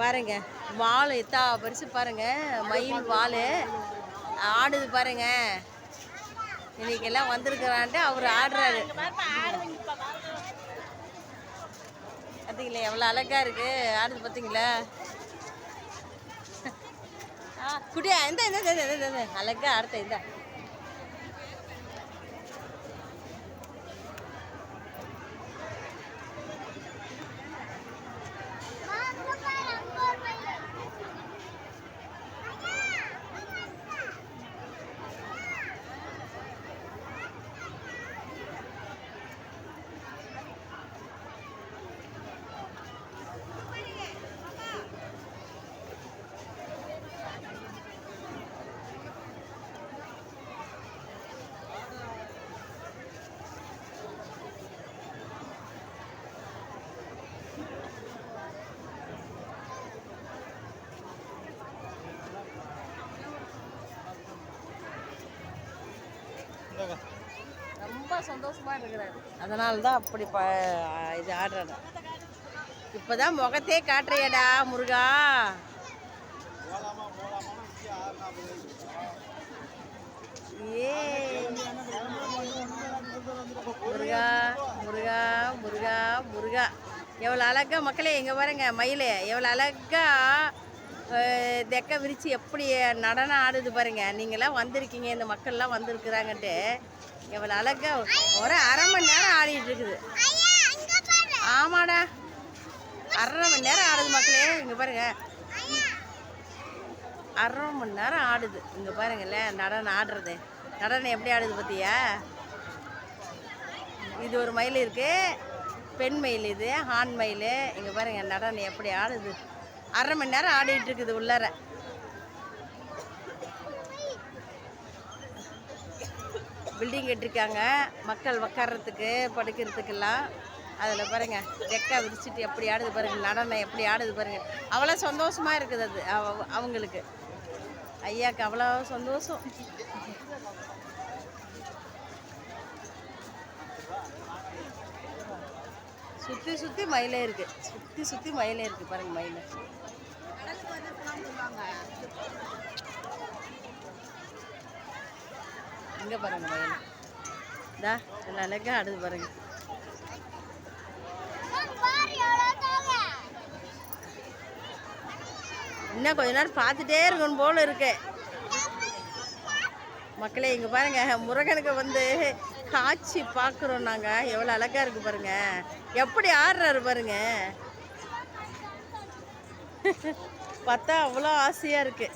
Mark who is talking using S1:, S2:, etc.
S1: பாருங்க வால் எத்தா பரிசு பாருங்க, மயில் வால் ஆடுது பாருங்க. இன்னைக்கெல்லாம் வந்திருக்கிறான்ட்டு அவர் ஆடுறாரு. பார்த்தீங்களா எவ்வளோ அழகா இருக்கு, ஆடுது பார்த்தீங்களா? குட்டியா இந்த அழகா ஆடுத்த இந்த ரொம்ப சந்தோஷமா இருக்கிறாரு. அதனால தான் அப்படி இது ஆடுறாரு. இப்போதான் முகத்தே காட்டுறியடா முருகா. ஏ முருகா முருகா முருகா முருகா, எவ்வளோ அழகா மக்களே. இங்கே பாருங்க மயில் எவ்வளோ அழகா தெக்க விரித்து எப்படி நடனம் ஆடுது பாருங்க. நீங்களாம் வந்திருக்கீங்க, இந்த மக்கள்லாம் வந்திருக்குறாங்கன்ட்டு எவ்வளோ அழகா ஒரு அரை மணி நேரம் ஆடிட்டு இருக்குது. ஆமாடா, அரை மணி நேரம் ஆடுது மக்களே. இங்கே பாருங்க, அரை மணி நேரம் ஆடுது. இங்கே பாருங்களேன் நடனம் ஆடுறது. நடனம் எப்படி ஆடுது பார்த்தியா? இது ஒரு மயில் இருக்குது, பெண் மயில், இது ஆண் மயில். இங்கே பாருங்க நடனம் எப்படி ஆடுது. அரை மணி நேரம் ஆடிட்டு இருக்குது உள்ளார. பில்டிங் கட்டிருக்காங்க மக்கள் உட்கார்றதுக்கு படுக்கிறதுக்கெல்லாம். அதில் பாருங்க டெக்கா விரிச்சிட்டு எப்படி ஆடுது பாருங்க, நடனம் எப்படி ஆடுது பாருங்க. அவ்வளோ சந்தோஷமாக இருக்குது அது அவங்களுக்கு. ஐயாக்கு அவ்வளோ சந்தோஷம். சுற்றி சுற்றி மயிலே இருக்குது, சுற்றி சுற்றி மயிலே இருக்குது பாருங்க. மயில் இங்கே பாருங்க, மயில் இதா நல்லா அழகா ஆடுது பாருங்க. இன்னும் கொஞ்ச நேரம் பார்த்துட்டே இருக்கணும் போல இருக்கு மக்களே. இங்கே பாருங்க முருகனுக்கு வந்து காட்சி பார்க்குறோம் நாங்கள். எவ்வளோ அழகா இருக்கு பாருங்க, எப்படி ஆடுறாரு பாருங்க. பார்த்தா அவ்வளோ ஆசையாக இருக்குது.